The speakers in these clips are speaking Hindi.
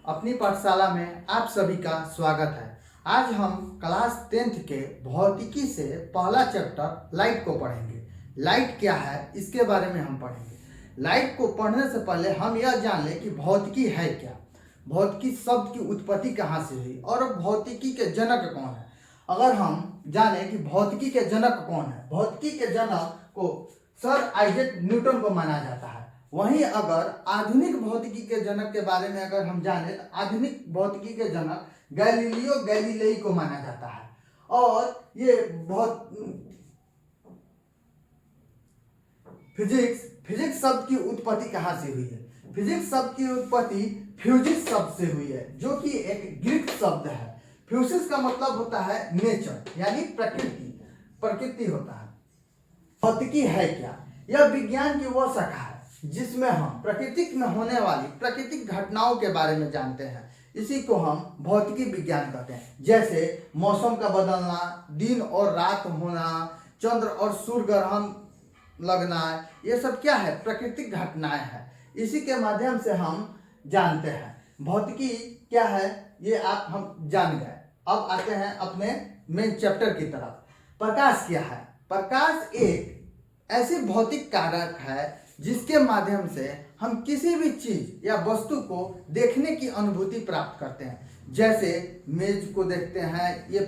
अपनी पाठशाला में आप सभी का स्वागत है। आज हम क्लास 10th के भौतिकी से पहला चैप्टर लाइट को पढ़ेंगे। लाइट क्या है इसके बारे में हम पढ़ेंगे। लाइट को पढ़ने से पहले हम यह जान लें कि भौतिकी है क्या, भौतिकी शब्द की उत्पत्ति कहाँ से हुई और भौतिकी के जनक कौन है। अगर हम जाने कि भौतिकी के जनक कौन है, भौतिकी के जनक को सर आइजैक न्यूटन को माना जाता है। वहीं अगर आधुनिक भौतिकी के जनक के बारे में अगर हम जाने तो आधुनिक भौतिकी के जनक गैलीलियो गैलीलेई को माना जाता है। और ये बहुत फिजिक्स शब्द की उत्पत्ति कहाँ से हुई है? फिजिक्स शब्द की उत्पत्ति फ्यूजिस शब्द से हुई है, जो कि एक ग्रीक शब्द है। फ्यूजिस का मतलब होता है नेचर, यानी प्रकृति होता है। भौतिकी है क्या? यह विज्ञान की वह शाखा है जिसमें हम प्रकृति में होने वाली प्राकृतिक घटनाओं के बारे में जानते हैं। इसी को हम भौतिकी विज्ञान कहते हैं। जैसे मौसम का बदलना, दिन और रात होना, चंद्र और सूर्य ग्रहण लगना, ये सब क्या है? प्राकृतिक घटनाएं हैं। इसी के माध्यम से हम जानते हैं। भौतिकी क्या है ये हम जान गए। अब आते हैं अपने मेन चैप्टर की तरफ। प्रकाश क्या है? प्रकाश एक ऐसी भौतिक कारक है जिसके माध्यम से हम किसी भी चीज या वस्तु को देखने की अनुभूति प्राप्त करते हैं। जैसे मेज को देखते हैं, ये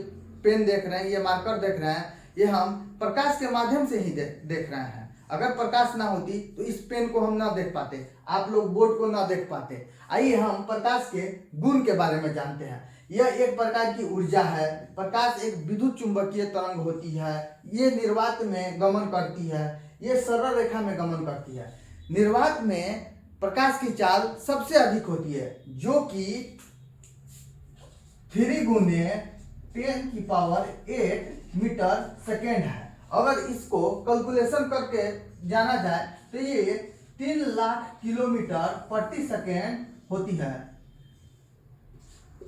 पेन देख रहे हैं, ये मार्कर देख रहे हैं, ये हम प्रकाश के माध्यम से ही देख रहे हैं। अगर प्रकाश ना होती तो इस पेन को हम ना देख पाते, आप लोग बोर्ड को ना देख पाते। आइए हम प्रकाश के गुण के बारे में जानते हैं। यह एक प्रकार की ऊर्जा है। प्रकाश एक विद्युत चुंबकीय तरंग होती है। ये निर्वात में गमन करती है, ये सरल रेखा में गमन करती है। निर्वात में प्रकाश की चाल सबसे अधिक होती है, जो कि 3 गुने 10⁸ मीटर सेकेंड है। अगर इसको कैलकुलेशन करके जाना जाए तो ये 3 लाख किलोमीटर प्रति सेकेंड होती है,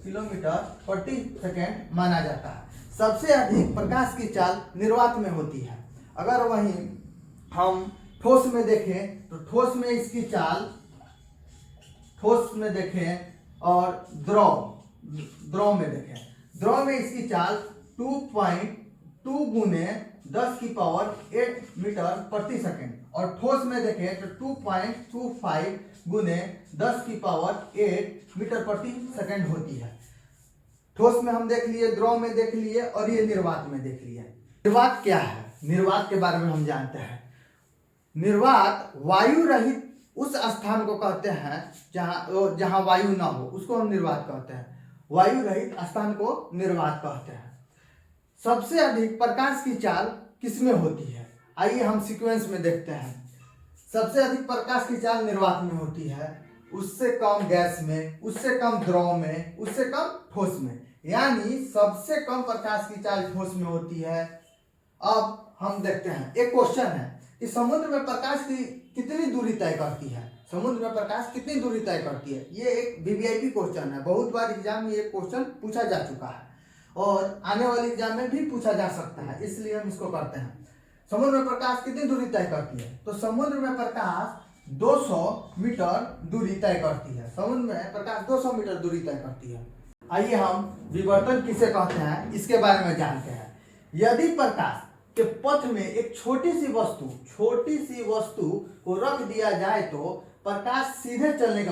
किलोमीटर प्रति सेकेंड माना जाता है। सबसे अधिक प्रकाश की चाल निर्वात में होती है। अगर वहीं हम ठोस में देखें तो ठोस में इसकी चाल, ठोस में देखें और द्रव में देखें, द्रव में इसकी चाल 2.2 गुने 10⁸ मीटर प्रति सेकेंड और ठोस में देखें तो 2.25 गुने 10⁸ मीटर प्रति सेकेंड होती है। ठोस में हम देख लिए, द्रव में देख लिए और ये निर्वात में देख लिए। निर्वात क्या है? निर्वात के बारे में हम जानते हैं। निर्वात वायु रहित उस स्थान को कहते हैं जहां वायु ना हो, उसको हम निर्वात कहते हैं। वायु रहित स्थान को निर्वात कहते हैं। सबसे अधिक प्रकाश की चाल किसमें होती है? आइए हम सीक्वेंस में देखते हैं। सबसे अधिक प्रकाश की चाल निर्वात में होती है, उससे कम गैस में, उससे कम द्रव में, उससे कम ठोस में। यानी सबसे कम प्रकाश की चाल ठोस में होती है। अब हम देखते हैं, एक क्वेश्चन है कि समुद्र में प्रकाश की कितनी दूरी तय करती है? समुद्र में प्रकाश कितनी दूरी तय करती है? ये एक वीवीआईपी क्वेश्चन है। बहुत बार एग्जाम में ये क्वेश्चन पूछा जा चुका है और आने वाले एग्जाम में भी पूछा जा सकता है, इसलिए हम इसको करते हैं। समुद्र में प्रकाश कितनी दूरी तय करती है? तो समुद्र में प्रकाश 200 मीटर दूरी तय करती है। समुद्र में प्रकाश 200 मीटर दूरी तय करती है। आइए हम विवर्तन किसे कहते हैं इसके बारे में जानते हैं। यदि प्रकाश के पथ में एक छोटी सी वस्तु को रख दिया जाए तो प्रकाश सीधे चलने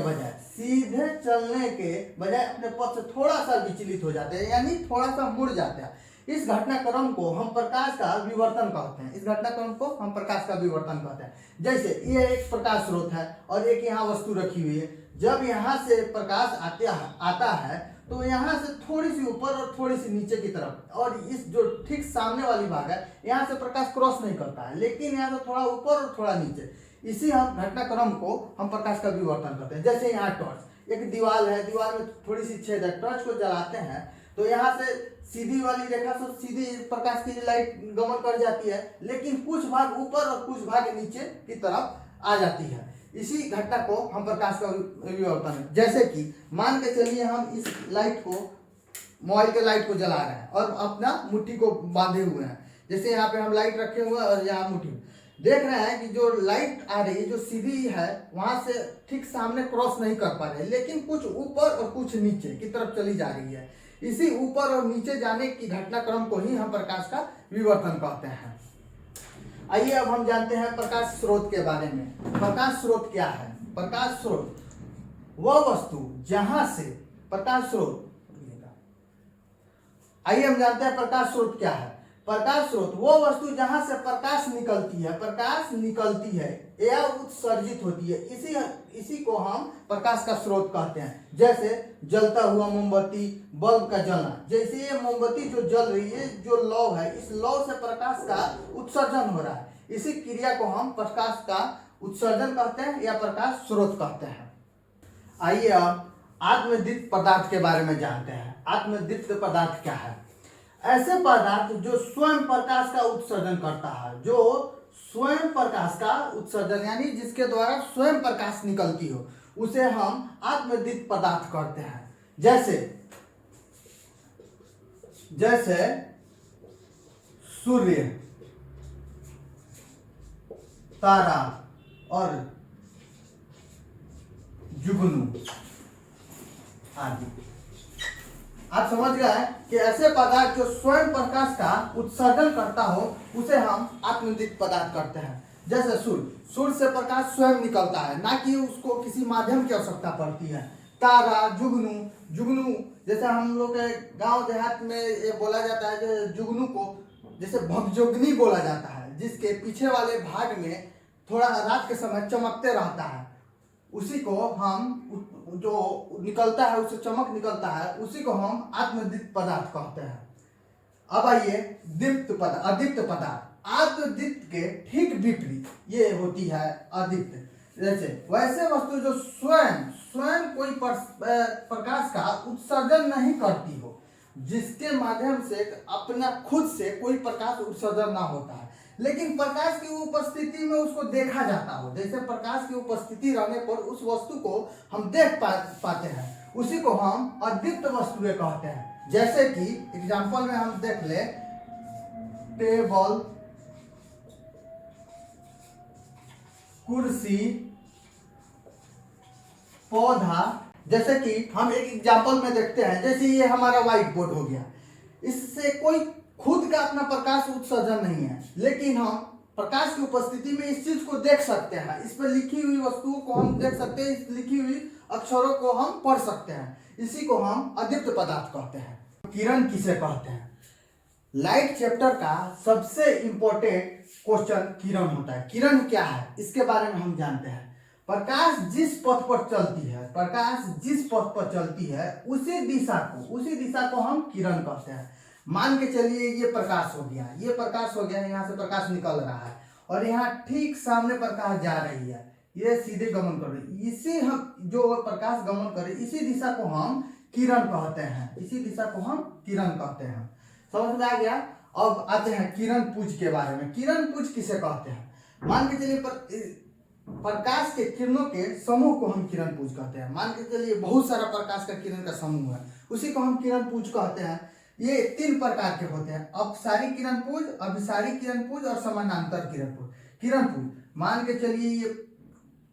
के बजाय अपने पथ से थोड़ा सा विचलित हो जाते हैं, यानी थोड़ा सा मुड़ जाते हैं। इस घटनाक्रम को हम प्रकाश का विवर्तन कहते हैं। इस घटनाक्रम को हम प्रकाश का विवर्तन कहते हैं। जैसे ये एक प्रकाश स्रोत है और एक यहाँ वस्तु रखी हुई है। जब यहाँ से प्रकाश आता है तो यहाँ से थोड़ी सी ऊपर और थोड़ी सी नीचे की तरफ, और इस जो ठीक सामने वाली भाग है यहाँ से प्रकाश क्रॉस नहीं करता है, लेकिन यहाँ से थोड़ा ऊपर और थोड़ा नीचे। इसी हम घटनाक्रम को हम प्रकाश का विवर्तन करते हैं। जैसे यहाँ टॉर्च, एक दीवार है, दीवार में थोड़ी सी छेद है, टॉर्च को जलाते हैं तो यहाँ से सीधी वाली रेखा से सीधी प्रकाश की लाइट गमन कर जाती है, लेकिन कुछ भाग ऊपर और कुछ भाग नीचे की तरफ आ जाती है। इसी घटना को हम प्रकाश का विवर्तन, जैसे कि मान के चलिए हम इस लाइट को, मोबाइल के लाइट को जला रहे हैं और अपना मुट्ठी को बांधे हुए हैं। जैसे यहाँ पे हम लाइट रखे हुए हैं और यहाँ मुट्ठी, देख रहे हैं कि जो लाइट आ रही है, जो सीधी है, वहां से ठीक सामने क्रॉस नहीं कर पा रहे, लेकिन कुछ ऊपर और कुछ नीचे की तरफ चली जा रही है। इसी ऊपर और नीचे जाने की घटनाक्रम को ही हम प्रकाश का विवर्तन कहते हैं। आइए अब हम जानते हैं प्रकाश स्रोत के बारे में। प्रकाश स्रोत क्या है? प्रकाश स्रोत वह वस्तु जहां से प्रकाश स्रोत, आइए हम जानते हैं प्रकाश स्रोत क्या है। प्रकाश स्रोत वो वस्तु जहां से प्रकाश निकलती है या उत्सर्जित होती है, इसी को हम प्रकाश का स्रोत कहते हैं। जैसे जलता हुआ मोमबत्ती, बल्ब का जलना। जैसे ये मोमबत्ती जो जल रही है, जो लौ है, इस लौ से प्रकाश का उत्सर्जन हो रहा है। इसी क्रिया को हम प्रकाश का उत्सर्जन कहते हैं या प्रकाश स्रोत कहते हैं। आइए अब आत्मदीप्त पदार्थ के बारे में जानते हैं। आत्मदीप्त पदार्थ क्या है? ऐसे पदार्थ जो स्वयं प्रकाश का उत्सर्जन करता है, जो स्वयं प्रकाश का उत्सर्जन यानी जिसके द्वारा स्वयं प्रकाश निकलती हो, उसे हम आत्मदीप्त पदार्थ कहते हैं। जैसे सूर्य, तारा और जुगनू आदि। आप समझ गए कि ऐसे पदार्थ जो स्वयं प्रकाश का उत्सर्जन करता हो, उसे हम आत्मदीप्त पदार्थ कहते हैं। जैसे सूर्य से प्रकाश स्वयं निकलता है, ना कि उसको किसी माध्यम की आवश्यकता पड़ती है। तारा, जुगनू जैसे हम लोग के गांव देहात में ये बोला जाता है कि जुगनू को जैसे भगजोगनी बोला जाता है, जिसके पीछे वाले भाग में थोड़ा रात के समय चमकते रहता है, उसी को हम जो निकलता है, उससे चमक निकलता है, उसी को हम आत्मदीप्त पदार्थ कहते हैं। अब आइए अदीप्त पदार्थ। आत्मदीप्त के ठीक विपरीत ये होती है अदीप्त। जैसे वैसे वस्तु जो स्वयं कोई प्रकाश का उत्सर्जन नहीं करती हो, जिसके माध्यम से अपना खुद से कोई प्रकाश उत्सर्जन ना होता है, लेकिन प्रकाश की उपस्थिति में उसको देखा जाता हो। जैसे प्रकाश की उपस्थिति रहने पर उस वस्तु को हम देख पाते हैं, उसी को हम अदीप्त वस्तुएं कहते हैं। जैसे कि एग्जाम्पल में हम देख ले, टेबल, कुर्सी, पौधा। जैसे कि हम एक एग्जाम्पल में देखते हैं, जैसे ये हमारा व्हाइट बोर्ड हो गया, इससे कोई खुद का अपना प्रकाश उत्सर्जन नहीं है, लेकिन हम प्रकाश की उपस्थिति में इस चीज को देख सकते हैं। इस पर लिखी हुई वस्तुओं को हम देख सकते हैं, इस लिखी हुई अक्षरों को हम पढ़ सकते हैं। इसी को हम अदीप्त पदार्थ कहते हैं। किरण किसे कहते हैं? लाइट चैप्टर का सबसे इंपॉर्टेंट क्वेश्चन किरण होता है। किरण क्या है, इसके बारे में हम जानते हैं। प्रकाश जिस पथ पर चलती है, उसी दिशा को हम किरण कहते हैं। मान के चलिए ये प्रकाश हो गया, यहाँ से प्रकाश निकल रहा है और यहाँ ठीक सामने प्रकाश जा रही है, ये सीधे गमन कर रही है। इसी हम जो प्रकाश गमन करे, इसी दिशा को हम किरण कहते हैं। समझ में आ गया? अब आते हैं किरण पुंज के बारे में। किरण पुंज किसे कहते हैं? मान के चलिए प्रकाश के किरणों के समूह को हम किरण पुंज कहते हैं। मान के चलिए बहुत सारा प्रकाश का किरण का समूह है, उसी को हम किरण पुंज कहते हैं। ये 3 प्रकार के होते हैं, अपसारी किरण पुंज, अभिसारी किरण पुंज और समानांतर किरण पुंज। मान के चलिए ये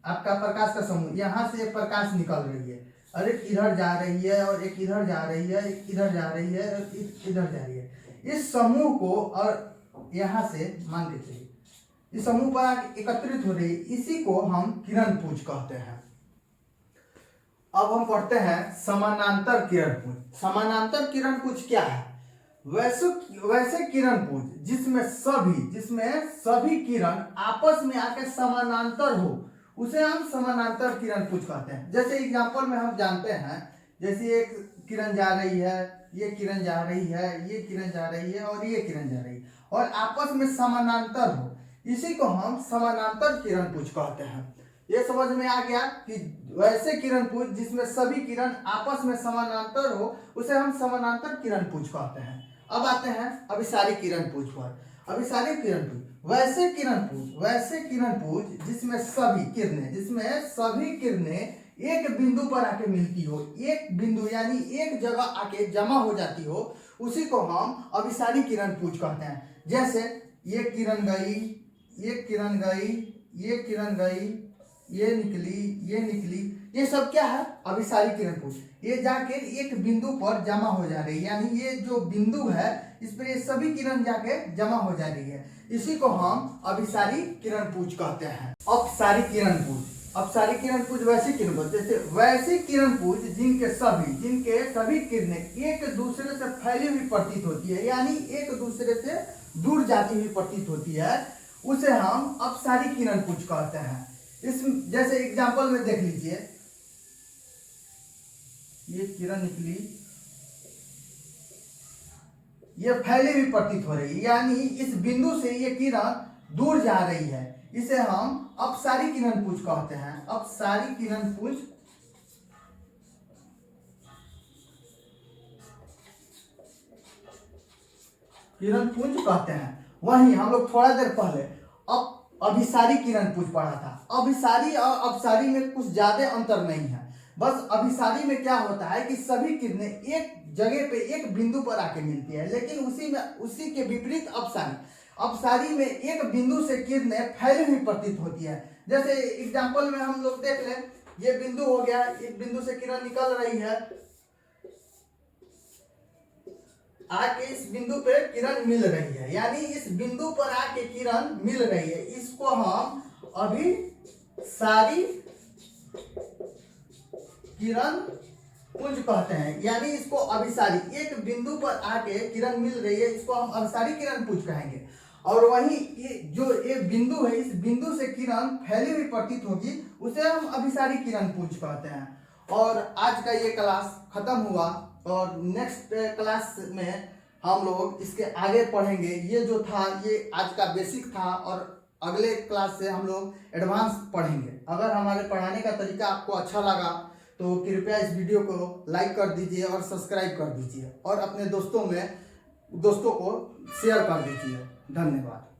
आपका प्रकाश का समूह, यहाँ से एक प्रकाश निकल रही है और एक इधर जा रही है और एक इधर जा रही है, एक इधर जा रही है और इधर जा रही है। इस समूह को और यहाँ से मान के चलिए इस समूह पर एकत्रित हो रही है, इसी को हम किरण पुंज कहते हैं। अब हम पढ़ते हैं समानांतर किरण पुंज। समानांतर किरण पुंज क्या है? वैसे किरण पुंज जिसमें सभी किरण आपस में आकर समानांतर हो, उसे हम समानांतर किरण पुंज कहते हैं। जैसे एग्जांपल में हम जानते हैं, जैसे एक किरण जा रही है, ये किरण जा रही है, ये किरण जा रही है और ये किरण जा रही है, और आपस में समानांतर हो, इसी को हम समानांतर किरण पुंज कहते हैं। ये समझ में आ गया कि वैसे किरण पुंज जिसमें सभी किरण आपस में समानांतर हो, उसे हम समानांतर किरण पुंज कहते हैं। अब आते हैं अभिसारी किरण पुंज पर। अभिसारी किरण पुंज वैसे किरण पुंज जिसमें सभी किरणें एक बिंदु पर आके मिलती हो, एक बिंदु यानी एक जगह आके जमा हो जाती हो, उसी को हम अभिसारी किरण पुंज कहते हैं। जैसे ये किरण गई, एक किरण गई, ये किरण गई, ये निकली, ये निकली, ये सब क्या है? अभिसारी किरण पुंज। ये जाके एक बिंदु पर जमा हो जा रही है, यानी ये जो बिंदु है इस पर ये सभी किरण जाके जमा हो जा रही है। इसी को हम अभिसारी किरण पुंज कहते हैं। अपसारी किरण पुंज, अपसारी किरण पुंज वैसी किरण पुंज, जैसे वैसी किरण पुंज जिनके सभी किरणें एक दूसरे से फैली हुई प्रतीत होती है, यानी एक दूसरे से दूर जाती हुई प्रतीत होती है, उसे हम अपसारी किरण पुंज कहते हैं। इस जैसे एग्जांपल में देख लीजिए, ये किरण निकली, ये फैली हुई प्रतीत हो रही है, यानी इस बिंदु से ये किरण दूर जा रही है, इसे हम अपसारी किरण पुंज कहते हैं। अपसारी किरण पुंज कहते हैं। वहीं हम लोग थोड़ा देर पहले अभिसारी किरण पुंज पढ़ा था। अभिसारी और अपसारी में कुछ ज्यादा अंतर नहीं है, बस अभिसारी में क्या होता है कि सभी किरणें एक जगह पे एक बिंदु पर आके मिलती है, लेकिन उसी के विपरीत अपसारी में एक बिंदु से किरणें फैली हुई प्रतीत होती है। जैसे एग्जांपल में हम लोग देख लें, ये बिंदु हो गया, एक बिंदु से किरण निकल रही है, आके इस बिंदु पे किरण मिल रही है, यानी इस बिंदु पर आके किरण मिल रही है, इसको हम अभिसारी किरण पुंज कहते हैं। यानी इसको अभिसारी, एक बिंदु पर आके किरण मिल रही है, इसको हम अभिसारी किरण पुंज कहेंगे। और वहीं ये जो एक बिंदु है, इस बिंदु से किरण फैली हुई प्रतीत होगी, उसे हम अभिसारी किरण पुंज कहते हैं। और आज का ये क्लास खत्म हुआ, और नेक्स्ट क्लास में हम लोग इसके आगे पढ़ेंगे। ये जो था ये आज का बेसिक था, और अगले क्लास से हम लोग एडवांस पढ़ेंगे। अगर हमारे पढ़ाने का तरीका आपको अच्छा लगा तो कृपया इस वीडियो को लाइक कर दीजिए और सब्सक्राइब कर दीजिए, और अपने दोस्तों को शेयर कर दीजिए। धन्यवाद।